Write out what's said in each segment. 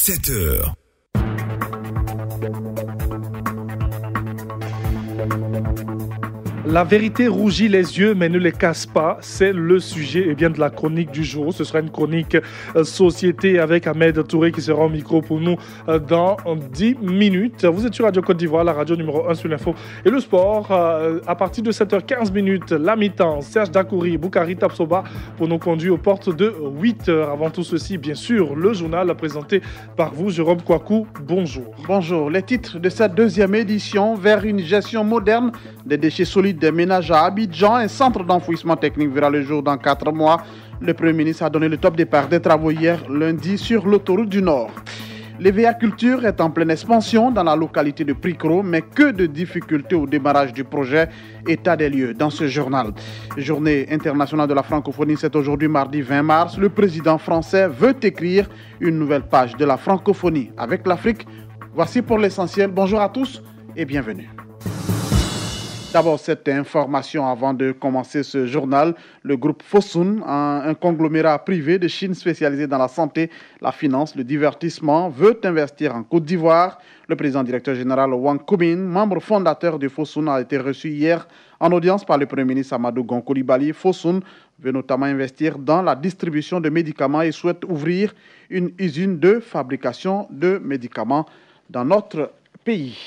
7h. La vérité rougit les yeux mais ne les casse pas, c'est le sujet de la chronique du jour. Ce sera une chronique société avec Ahmed Touré qui sera au micro pour nous dans 10 minutes. Vous êtes sur Radio Côte d'Ivoire, la radio numéro 1 sur l'info et le sport. À partir de 7h15, la mi-temps, Serge Dakouri, Boukari Tapsoba pour nous conduire aux portes de 8h. Avant tout ceci, bien sûr, le journal présenté par vous, Jérôme Kouakou. Bonjour. Bonjour. Les titres de cette deuxième édition vers une gestion moderne des déchets solides des ménages à Abidjan. Un centre d'enfouissement technique verra le jour dans 4 mois. Le Premier ministre a donné le top départ des travaux hier lundi sur l'autoroute du Nord. L'EVA-culture est en pleine expansion dans la localité de Pricro, mais que de difficultés au démarrage du projet. État des lieux dans ce journal. Journée internationale de la francophonie, c'est aujourd'hui mardi 20 mars. Le président français veut écrire une nouvelle page de la francophonie avec l'Afrique. Voici pour l'essentiel. Bonjour à tous et bienvenue. D'abord, cette information avant de commencer ce journal. Le groupe Fosun, un conglomérat privé de Chine spécialisé dans la santé, la finance, le divertissement, veut investir en Côte d'Ivoire. Le président directeur général Wang Koubin, membre fondateur de Fosun, a été reçu hier en audience par le Premier ministre Amadou Gon Coulibaly. Fosun veut notamment investir dans la distribution de médicaments et souhaite ouvrir une usine de fabrication de médicaments dans notre pays.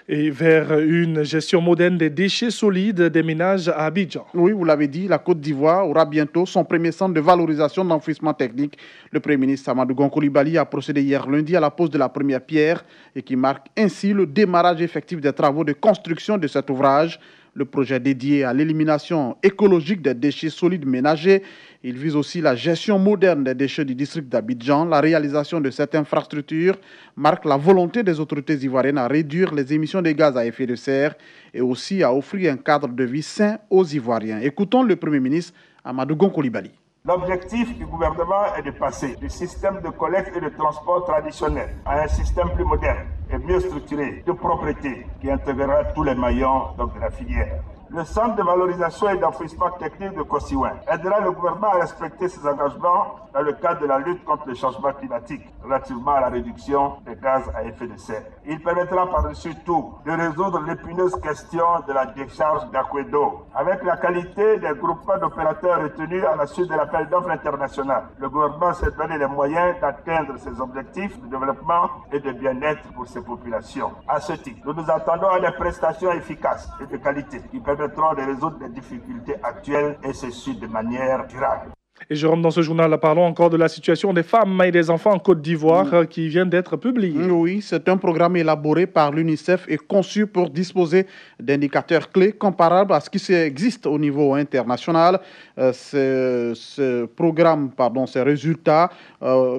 Et vers une gestion moderne des déchets solides des ménages à Abidjan. Oui, vous l'avez dit, la Côte d'Ivoire aura bientôt son premier centre de valorisation d'enfouissement technique. Le Premier ministre Amadou Gon Coulibaly a procédé hier lundi à la pose de la première pierre et qui marque ainsi le démarrage effectif des travaux de construction de cet ouvrage. Le projet dédié à l'élimination écologique des déchets solides ménagers. Il vise aussi la gestion moderne des déchets du district d'Abidjan. La réalisation de cette infrastructure marque la volonté des autorités ivoiriennes à réduire les émissions de gaz à effet de serre et aussi à offrir un cadre de vie sain aux Ivoiriens. Écoutons le Premier ministre Amadou Gon Coulibaly. L'objectif du gouvernement est de passer du système de collecte et de transport traditionnel à un système plus moderne et mieux structuré, de propreté, qui intégrera tous les maillons de la filière. Le centre de valorisation et d'enfouissement technique de Kosiouin aidera le gouvernement à respecter ses engagements dans le cadre de la lutte contre le changement climatique relativement à la réduction des gaz à effet de serre. Il permettra par-dessus tout de résoudre l'épineuse question de la décharge d'Aquedo. Avec la qualité des groupements d'opérateurs retenus à la suite de l'appel d'offres international, le gouvernement s'est donné les moyens d'atteindre ses objectifs de développement et de bien-être pour ses populations. À ce titre, nous nous attendons à des prestations efficaces et de qualité qui permettront de résoudre les difficultés actuelles et ceci de manière durable. Et Jérôme, dans ce journal, parlons encore de la situation des femmes et des enfants en Côte d'Ivoire qui vient d'être publié. Oui, c'est un programme élaboré par l'UNICEF et conçu pour disposer d'indicateurs clés comparables à ce qui existe au niveau international. Ce programme, ces résultats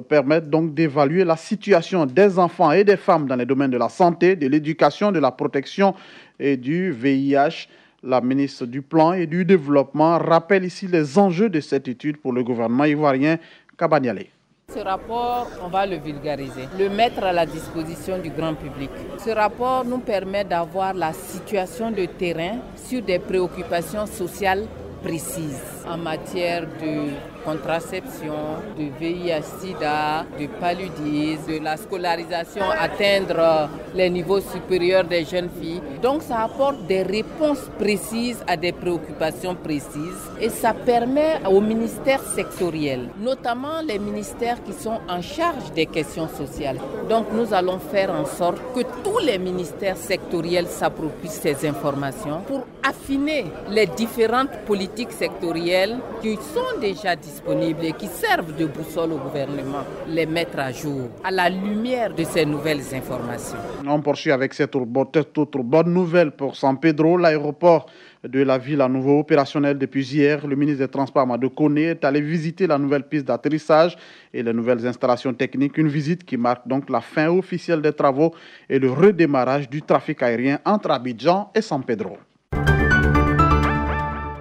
permettent donc d'évaluer la situation des enfants et des femmes dans les domaines de la santé, de l'éducation, de la protection et du VIH. La ministre du Plan et du Développement rappelle ici les enjeux de cette étude pour le gouvernement ivoirien. Kabaniale. Ce rapport, on va le vulgariser, le mettre à la disposition du grand public. Ce rapport nous permet d'avoir la situation de terrain sur des préoccupations sociales précises en matière de contraception, de VIH-Sida, de paludisme, de la scolarisation, atteindre les niveaux supérieurs des jeunes filles. Donc ça apporte des réponses précises à des préoccupations précises et ça permet aux ministères sectoriels, notamment les ministères qui sont en charge des questions sociales. Donc nous allons faire en sorte que tous les ministères sectoriels s'approprient ces informations pour affiner les différentes politiques sectorielles qui sont déjà disponibles et qui servent de boussole au gouvernement, les mettre à jour à la lumière de ces nouvelles informations. On poursuit avec cette autre bonne nouvelle pour San Pedro. L'aéroport de la ville à nouveau opérationnel depuis hier. Le ministre des Transports, Amadou Koné, est allé visiter la nouvelle piste d'atterrissage et les nouvelles installations techniques. Une visite qui marque donc la fin officielle des travaux et le redémarrage du trafic aérien entre Abidjan et San Pedro.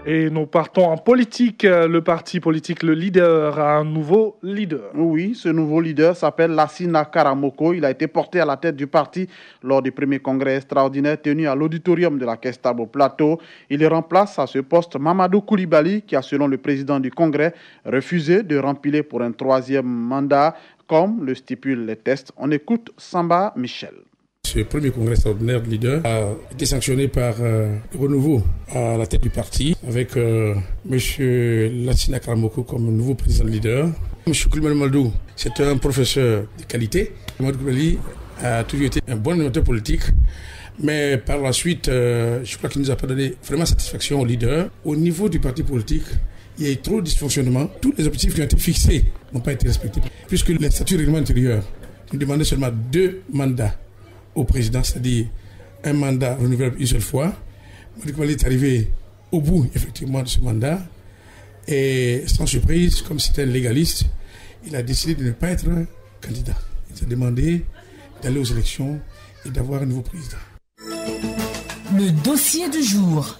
Et nous partons en politique. Le parti politique, le leader, a un nouveau leader. Oui, ce nouveau leader s'appelle Lassina Karamoko. Il a été porté à la tête du parti lors du premier congrès extraordinaire tenu à l'auditorium de la Kestabo Plateau. Il remplace à ce poste Mamadou Koulibaly qui a, selon le président du congrès, refusé de remplir pour un troisième mandat, comme le stipulent les tests. On écoute Samba Michel. Ce premier congrès extraordinaire de leader a été sanctionné par Renouveau à la tête du parti, avec M. Lassina Karamoko comme nouveau président de leader. M. Koulibaly Mamadou, c'est un professeur de qualité. Mamadou Koulibaly a toujours été un bon animateur politique, mais par la suite, je crois qu'il ne nous a pas donné vraiment satisfaction au leader. Au niveau du parti politique, il y a eu trop de dysfonctionnement. Tous les objectifs qui ont été fixés n'ont pas été respectés, puisque les statuts règlement intérieur nous demandaient seulement 2 mandats au président, c'est-à-dire un mandat renouvelable une seule fois. Mamadou Koulibaly est arrivé au bout, effectivement, de ce mandat. Et sans surprise, comme c'était un légaliste, il a décidé de ne pas être candidat. Il a demandé d'aller aux élections et d'avoir un nouveau président. Le dossier du jour.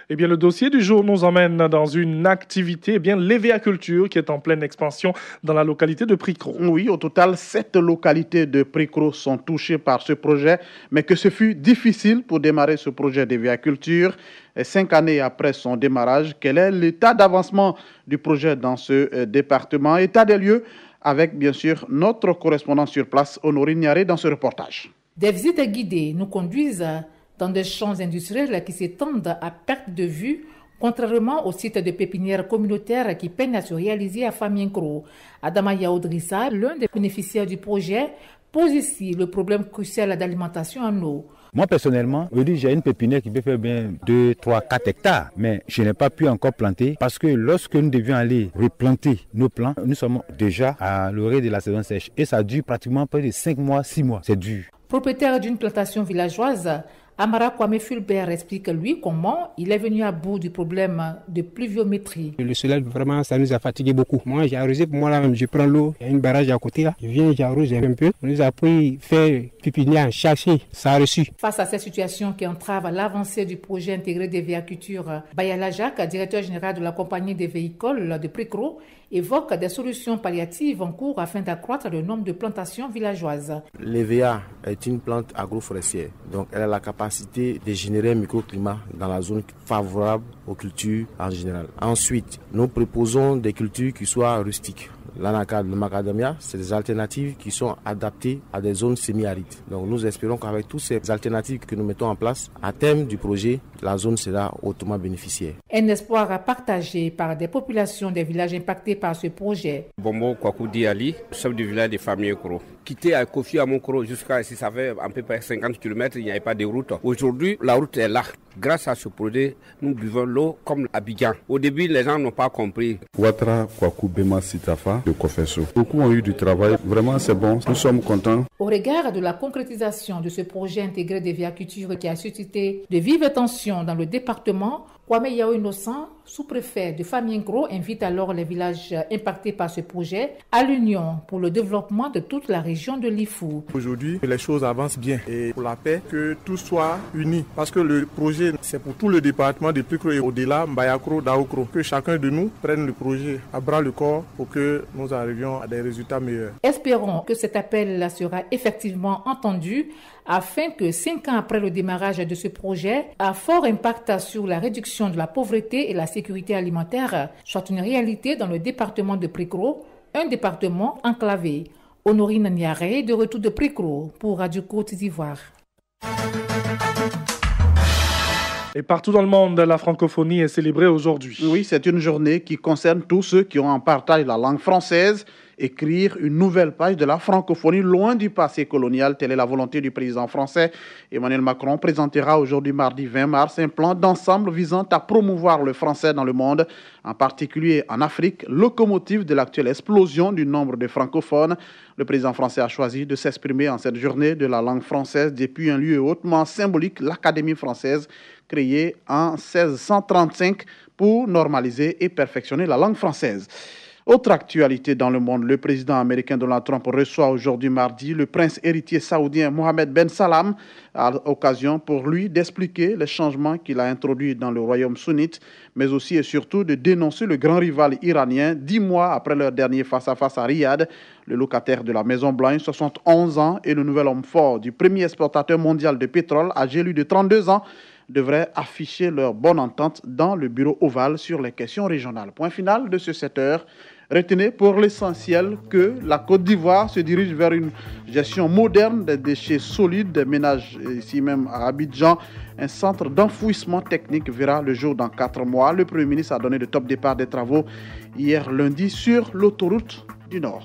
Eh bien, le dossier du jour nous emmène dans une activité, l'Evéaculture, qui est en pleine expansion dans la localité de Pricro. Oui, au total, 7 localités de Pricro sont touchées par ce projet, mais que ce fut difficile pour démarrer ce projet d'Evéaculture. 5 années après son démarrage, quel est l'état d'avancement du projet dans ce département? État des lieux avec, bien sûr, notre correspondant sur place, Honorine Niaré, dans ce reportage. Des visites guidées nous conduisent dans des champs industriels qui s'étendent à perte de vue, contrairement aux sites de pépinières communautaires qui peinent à se réaliser à Famienko. Adama Yaoudrissa, l'un des bénéficiaires du projet, pose ici le problème crucial d'alimentation en eau. Moi personnellement, j'ai une pépinière qui peut faire bien 2, 3, 4 hectares, mais je n'ai pas pu encore planter parce que lorsque nous devions aller replanter nos plants, nous sommes déjà à l'orée de la saison sèche et ça dure pratiquement près de 5 mois, 6 mois, c'est dur. Propriétaire d'une plantation villageoise, Amara Kwame Fulbert explique lui comment il est venu à bout du problème de pluviométrie. Le soleil, vraiment, ça nous a fatigué beaucoup. Moi, j'ai arrosé pour moi là-même. Je prends l'eau, il y a une barrage à côté là. Je viens, j'arrose un peu. On nous a pris faire pépinière, chercher, ça a reçu. Face à cette situation qui entrave l'avancée du projet intégré d'Evéaculture, Bayala Jacques, directeur général de la compagnie des véhicules de Pricro, évoque des solutions palliatives en cours afin d'accroître le nombre de plantations villageoises. L'EVA est une plante agroforestière, donc elle a la capacité de générer un microclimat dans la zone favorable aux cultures en général. Ensuite, nous proposons des cultures qui soient rustiques. L'anacarde, le macadamia, c'est des alternatives qui sont adaptées à des zones semi-arides. Donc nous espérons qu'avec toutes ces alternatives que nous mettons en place, à terme du projet, la zone sera hautement bénéficiaire. Un espoir partagé par des populations des villages impactés par ce projet. Bombo Kwakou Diali, chef du village de Famienko. Quitté à Kofi à Monkoro jusqu'à ici, ça fait à peu près 50 km, il n'y avait pas de route. Aujourd'hui, la route est là. Grâce à ce projet, nous buvons l'eau comme à Abidjan. Au début, les gens n'ont pas compris. Ouattara Kwakou Bema Sitafa de Kofesso. Beaucoup ont eu du travail. Vraiment, c'est bon. Nous sommes contents. Au regard de la concrétisation de ce projet intégré d'Evéaculture qui a suscité de vives tensions dans le département, Kwame Yao Innocent, sous-préfet de Famienko, invite alors les villages impactés par ce projet à l'union pour le développement de toute la région de l'Ifou. Aujourd'hui, les choses avancent bien et pour la paix, que tout soit uni. Parce que le projet, c'est pour tout le département de Pricro et au-delà, Mbayakro, Daokro. Que chacun de nous prenne le projet à bras le corps pour que nous arrivions à des résultats meilleurs. Espérons que cet appel sera effectivement entendu afin que 5 ans après le démarrage de ce projet, à fort impact sur la réduction de la pauvreté et la sécurité alimentaire, soit une réalité dans le département de Pricro, un département enclavé. Honorine Niaré, de retour de Pricro pour Radio Côte d'Ivoire. Et partout dans le monde, la francophonie est célébrée aujourd'hui. Oui, c'est une journée qui concerne tous ceux qui ont en partage la langue française. Écrire une nouvelle page de la francophonie loin du passé colonial, telle est la volonté du président français. Emmanuel Macron présentera aujourd'hui mardi 20 mars un plan d'ensemble visant à promouvoir le français dans le monde, en particulier en Afrique, locomotive de l'actuelle explosion du nombre de francophones. Le président français a choisi de s'exprimer en cette journée de la langue française depuis un lieu hautement symbolique, l'Académie française, créée en 1635 pour normaliser et perfectionner la langue française. Autre actualité dans le monde, le président américain Donald Trump reçoit aujourd'hui mardi le prince héritier saoudien Mohammed Ben Salman à l'occasion pour lui d'expliquer les changements qu'il a introduits dans le royaume sunnite, mais aussi et surtout de dénoncer le grand rival iranien 10 mois après leur dernier face-à-face à Riyad. Le locataire de la Maison-Blanche, 71 ans, et le nouvel homme fort du premier exportateur mondial de pétrole, âgé lui de 32 ans, devraient afficher leur bonne entente dans le bureau ovale sur les questions régionales. Point final de ce 7h. Retenez pour l'essentiel que la Côte d'Ivoire se dirige vers une gestion moderne des déchets solides des ménages. Ici même à Abidjan, un centre d'enfouissement technique verra le jour dans 4 mois. Le Premier ministre a donné le top départ des travaux hier lundi sur l'autoroute du Nord.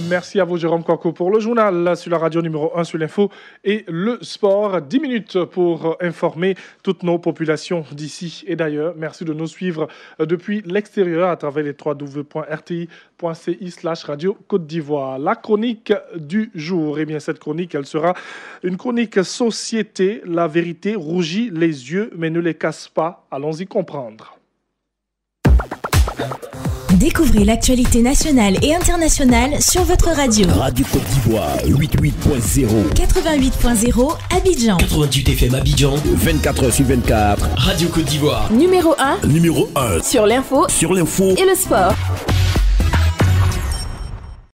Merci à vous, Jérôme Kouakou, pour le journal sur la radio numéro 1 sur l'info et le sport. 10 minutes pour informer toutes nos populations d'ici et d'ailleurs. Merci de nous suivre depuis l'extérieur à travers les www.rti.ci/radio Côte d'Ivoire. La chronique du jour, eh bien cette chronique, elle sera une chronique société. La vérité rougit les yeux mais ne les casse pas. Allons-y comprendre. Découvrez l'actualité nationale et internationale sur votre radio. Radio Côte d'Ivoire, 88.0. 88.0 Abidjan. 88 FM Abidjan. 24h/24. Radio Côte d'Ivoire. Numéro 1. Numéro 1. Sur l'info. Sur l'info. Et le sport.